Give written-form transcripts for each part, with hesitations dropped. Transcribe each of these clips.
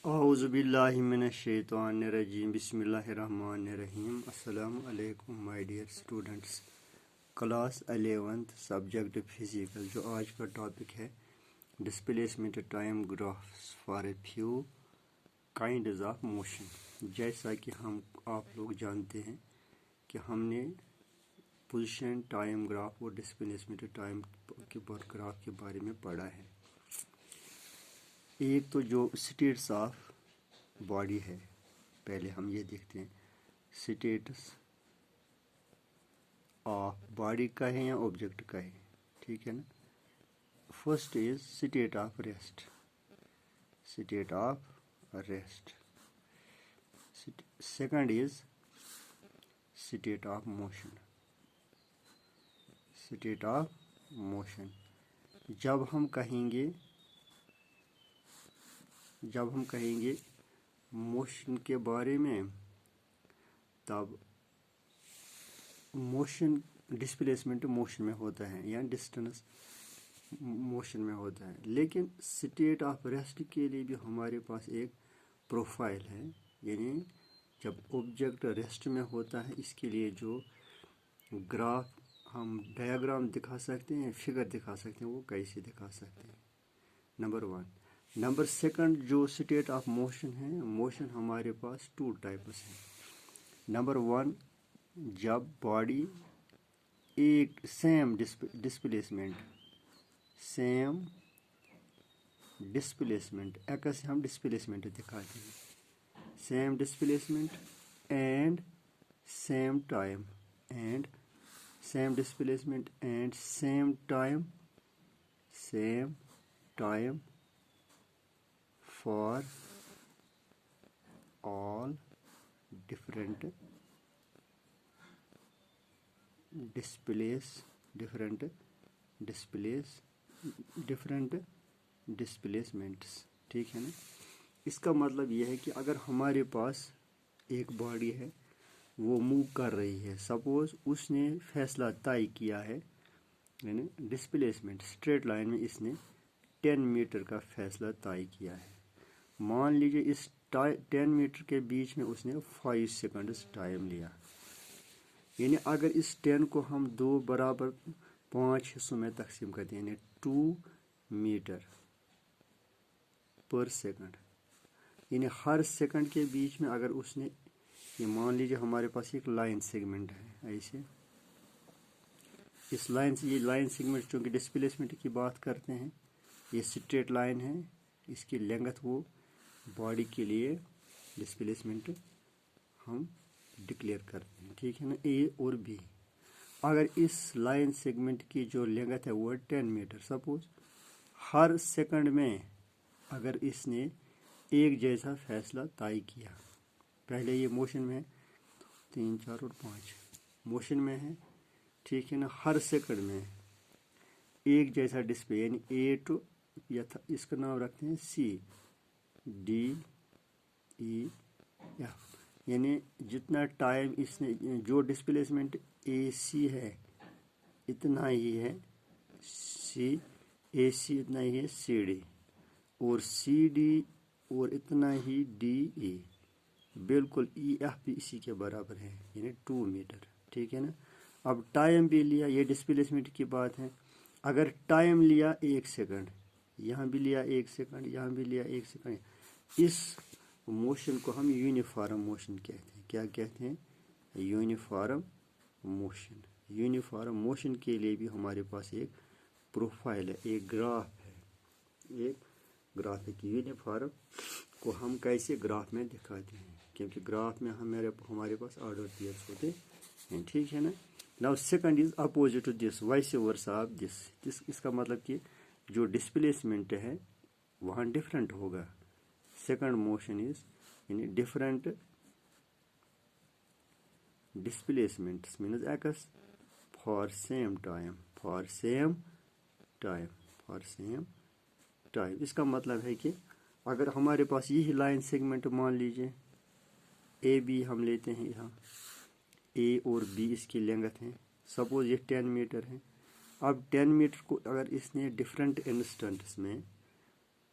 اعوذ باللہ من الشیطان الرجیم بسم اللہ الرحمن الرحیم السلام علیکم my dear students class 11th subject physical جو آج کا ٹاپک ہے displacement time graphs for a few kinds of motion. جیسا کہ آپ لوگ جانتے ہیں کہ ہم نے پوزیشن ٹائم گراف اور ڈسپلیسمنٹ ٹائم کے گراف کے بارے میں پڑھا ہے۔ ایک تو جو اسٹیٹس آف باڈی ہے، پہلے ہم یہ دیکھتے ہیں اسٹیٹس آف باڈی کا ہے یا آبجیکٹ کا ہے، ٹھیک ہے نا۔ First is state of rest, state of rest. Second is state of motion, state of motion. جب ہم کہیں گے موشن کے بارے میں، تب موشن ڈسپلیسمنٹ موشن میں ہوتا ہے یا ڈسٹنس موشن میں ہوتا ہے، لیکن اسٹیٹ آف ریسٹ کے لیے بھی ہمارے پاس ایک پروفائل ہے، یعنی جب آبجیکٹ ریسٹ میں ہوتا ہے اس کے لیے جو گراف ہم ڈیاگرام دکھا سکتے ہیں، فگر دکھا سکتے ہیں، وہ کیسے دکھا سکتے ہیں، نمبر 1۔ نمبر 2 جو اسٹیٹ آف موشن ہے، موشن ہمارے پاس 2 ٹائپس ہیں۔ نمبر 1 جب باڈی ایک سیم ڈسپلیسمنٹ ایکس ہم ڈسپلیسمنٹ دکھاتے ہیں، same displacement and same time, and same displacement and same time for all different displacements، ٹھیک ہے نا۔ اس کا مطلب یہ ہے کہ اگر ہمارے پاس ایک باڈی ہے، وہ موو کر رہی ہے، سپوز اس نے فیصلہ طے کیا ہے، یعنی ڈسپلیسمنٹ اسٹریٹ لائن میں اس نے 10 میٹر کا فیصلہ طے کیا ہے۔ مان لیجیے اس 10 میٹر کے بیچ میں اس نے 5 سیکنڈز ٹائم لیا، یعنی اگر اس 10 کو ہم 2 برابر 5 حصوں میں تقسیم کرتے ہیں، یعنی 2 میٹر پر سیکنڈ، یعنی ہر سیکنڈ کے بیچ میں اگر اس نے، یہ مان لیجیے ہمارے پاس ایک لائن سیگمنٹ ہے، ایسے اس لائن سے، یہ لائن سیگمنٹ چونکہ ڈسپلیسمنٹ کی بات کرتے ہیں، یہ اسٹریٹ لائن ہے، اس کی لینگتھ وہ باڈی کے لیے ڈسپلیسمنٹ ہم ڈکلیئر کرتے ہیں، ٹھیک ہے نا، اے اور بی۔ اگر اس لائن سیگمنٹ کی جو لینگتھ ہے وہ 10 میٹر، سپوز ہر سیکنڈ میں اگر اس نے ایک جیسا فیصلہ طے کیا، پہلے یہ موشن میں ہے، 3 4 اور 5 موشن میں ہے، ٹھیک ہے نا، ہر سیکنڈ میں ایک جیسا ڈسپلے، یعنی اے ٹو، یا اس کا نام رکھتے ہیں سی ڈی ای ایف، یعنی جتنا ٹائم اس نے، جو ڈسپلیسمنٹ اے سی ہے اتنا ہی ہے اے سی اتنا ہی ہے سی ڈی، اور سی ڈی اور اتنا ہی ڈی ای، بالکل ای ایف بھی اسی کے برابر ہے، یعنی 2 میٹر، ٹھیک ہے نا۔ اب ٹائم بھی لیا، یہ ڈسپلیسمنٹ کی بات ہے، اگر ٹائم لیا 1 سیکنڈ، یہاں بھی لیا 1 سیکنڈ، یہاں بھی لیا 1 سیکنڈ، اس موشن کو ہم یونیفارم موشن کہتے ہیں۔ کیا کہتے ہیں؟ Uniform motion. یونیفارم موشن کے لیے بھی ہمارے پاس ایک پروفائل ہے، ایک گراف ہے، کہ یونیفارم کو ہم کیسے گراف میں دکھاتے ہیں، کیونکہ گراف میں ہمارے پاس آرڈر پیئرس ہوتے ہیں، ٹھیک ہے نا۔ Now second is opposite to this, vice versa of this, اس کا مطلب کہ جو ڈسپلیسمنٹ ہے وہاں ڈفرینٹ ہوگا۔ سیکنڈ موشن از یعنی different displacements means X for same time, اس کا مطلب ہے کہ اگر ہمارے پاس یہی لائن سیگمنٹ مان لیجیے اے بی ہم لیتے ہیں، یہاں اے اور بی اس کی لینگتھ ہے، سپوز یہ 10 میٹر ہے۔ اب 10 میٹر کو اگر اس نے ڈفرینٹ انسٹنٹس میں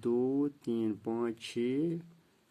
2, 3, 5, 6,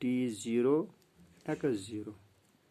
T0 x0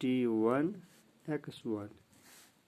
T1 x1,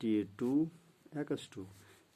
T2 x2।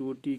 2T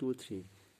2-3,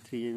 3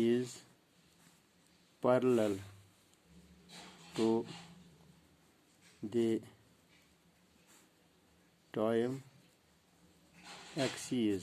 is parallel to the time axis।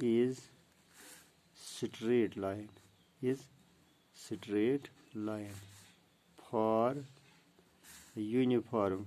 is straight line for uniform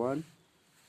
1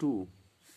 2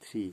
3,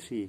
3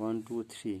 1 2 3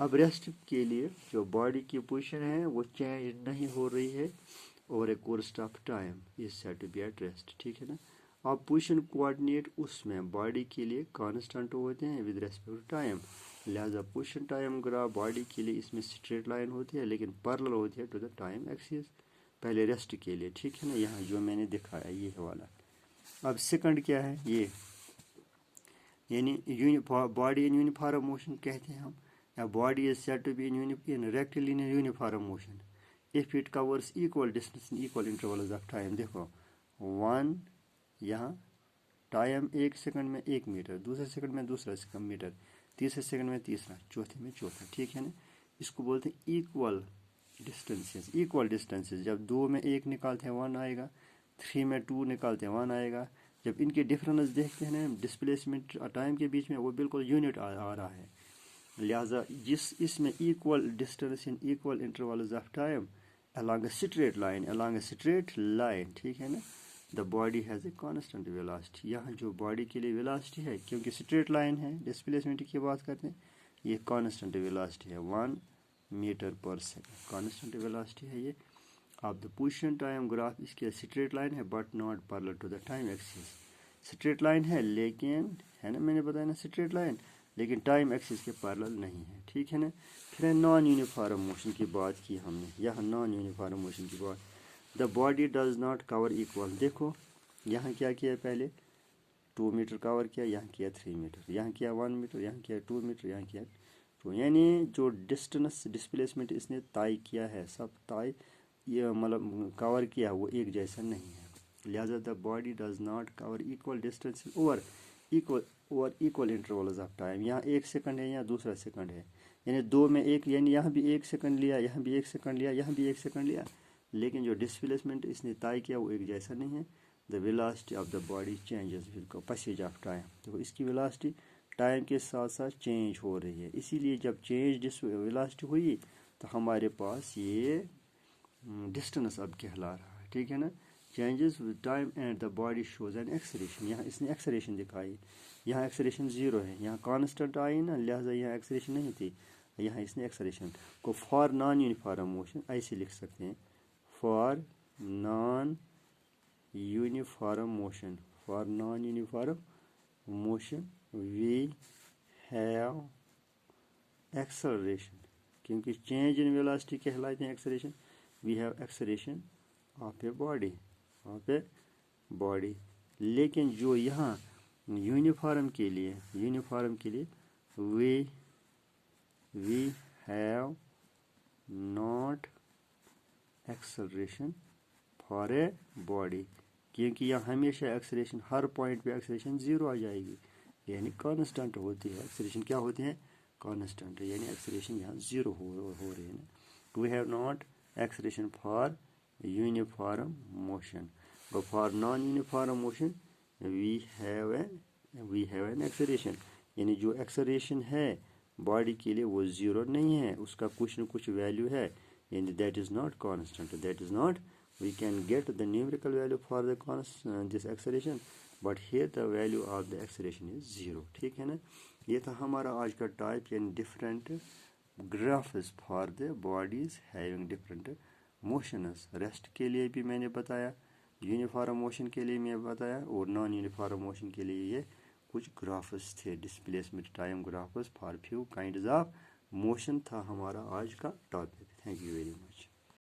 اب ریسٹ کے لیے جو باڈی کی پوزیشن ہے وہ چینج نہیں ہو رہی ہے اور a course of time is set to be at rest. ٹھیک ہے نا. اب پوزیشن کوآرڈینیٹ اس میں باڈی کے لیے کانسٹنٹ ہوتے ہیں ود ریسپیکٹ ٹو ٹائم. لہٰذا پوزیشن ٹائم گراف باڈی کے لیے اس میں اسٹریٹ لائن ہوتی ہے لیکن پیرلل ہوتی ہے ٹو دا ٹائم ایکسس. پہلے ریسٹ کے لیے. ٹھیک ہے نا. یہاں جو میں نے دکھایا یہ والا. اب سیکنڈ کیا ہے یہ یعنی باڈی ان یونیفارم موشن کہتے ہیں ہم. Body is set to be in rectilinear uniform motion if it covers equal distance in equal intervals of time. دیکھو 1 یہاں ٹائم 1 سیکنڈ میں 1 میٹر, دوسرے سیکنڈ میں دوسرا میٹر, تیسرے سیکنڈ میں تیسرا, چوتھے میں چوتھا. ٹھیک ہے نا. اس کو بولتے ہیں ایکول ڈسٹینسز. جب 2 میں 1 نکالتے ہیں 1 آئے گا, 3 میں 2 نکالتے ہیں 1 آئے گا. جب ان کے ڈفرینس دیکھتے ہیں نا ڈسپلیسمنٹ ٹائم کے بیچ میں وہ بالکل یونٹ آ رہا ہے. لہٰذا اس میں equal distance in equal intervals of time along a straight line. ٹھیک ہے نا. the body has a constant velocity. یہاں جو باڈی کے لیے velocity ہے کیونکہ اسٹریٹ لائن ہے ڈسپلیسمنٹ کی بات کرتے ہیں, یہ کانسٹنٹ velocity ہے 1 میٹر پر سیکنڈ. کانسٹنٹ velocity ہے یہ. اب دا پوزیشن ٹائم گراف اس کے اسٹریٹ لائن ہے but not parallel to the time axis. Straight line ہے لیکن ہے نا میں نے بتایا نا اسٹریٹ لائن لیکن ٹائم ایکسس کے پیرلل نہیں ہے. ٹھیک ہے نا. پھر نان یونیفارم موشن کی بات کی ہم نے. یہاں نان یونیفارم موشن کی بات. The body does not cover equal. دیکھو یہاں کیا کیا پہلے 2 میٹر کور کیا, یہاں کیا 3 میٹر, یہاں کیا 1 میٹر, یہاں کیا 2 میٹر, یہاں کیا 2. یعنی جو ڈسٹینس ڈسپلیسمنٹ اس نے طے کیا ہے سب طے یہ مطلب کور کیا وہ ایک جیسا نہیں ہے. لہٰذا the body does not cover equal distance over equal intervals of time. یہاں 1 سیکنڈ ہے, یہاں دوسرا سیکنڈ ہے, یعنی 2 میں 1, یعنی یہاں بھی 1 سیکنڈ لیا, یہاں بھی 1 سیکنڈ لیا, یہاں بھی 1 سیکنڈ لیا, لیکن جو ڈسپلیسمنٹ اس نے طے کیا وہ ایک جیسا نہیں ہے. The velocity of the body changes with passage of time. تو اس کی ویلاسٹی ٹائم کے ساتھ ساتھ چینج ہو رہی ہے. اسی لیے جب چینج ویلاسٹی ہوئی تو ہمارے پاس یہ ڈسٹینس اب کہلا رہا ہے. ٹھیک ہے نا. Changes with time and the body shows an acceleration. یہاں اس نے ایکسلیریشن دکھائی, یہاں ایکسلیریشن 0 ہے, یہاں کانسٹنٹ آئی نا لہٰذا یہاں ایکسلیریشن نہیں تھی, یہاں اس نے ایکسلیریشن کو فار نان یونیفارم موشن ایسے لکھ سکتے ہیں. For non uniform motion we have acceleration. کیونکہ چینج ان ویلاسٹی کہلاتے ہیں acceleration. We have acceleration of a body. لیکن جو یہاں یونیفارم کے لیے we have not acceleration for a body. کیونکہ یہاں ہمیشہ ایکسلیریشن ہر پوائنٹ پہ ایکسلیریشن 0 آ جائے گی, یعنی کانسٹنٹ ہوتی ہے. ایکسلیریشن کیا ہوتی ہے کانسٹنٹ, یعنی ایکسلیریشن یہاں 0 ہو رہی ہے نا. We have not acceleration for uniform motion. but for non uniform motion we have an acceleration. یعنی جو ایکسلیریشن ہے باڈی کے لیے وہ 0 نہیں ہے, اس کا کچھ نہ کچھ ویلیو ہے, یعنی that is not constant. That is not we can get the numerical value for the this acceleration but here the value of the acceleration is 0. ٹھیک ہے نا. یہ تھا ہمارا آج کا ٹائپ, یعنی different graphs for the bodies having different motions. Rest کے لیے بھی میں نے بتایا, یونیفارم موشن کے لیے میں بتایا, اور نان یونیفارم موشن کے لیے یہ کچھ گرافز تھے. Displacement time graphs for few kinds of motion تھا ہمارا آج کا topic. Thank you very much.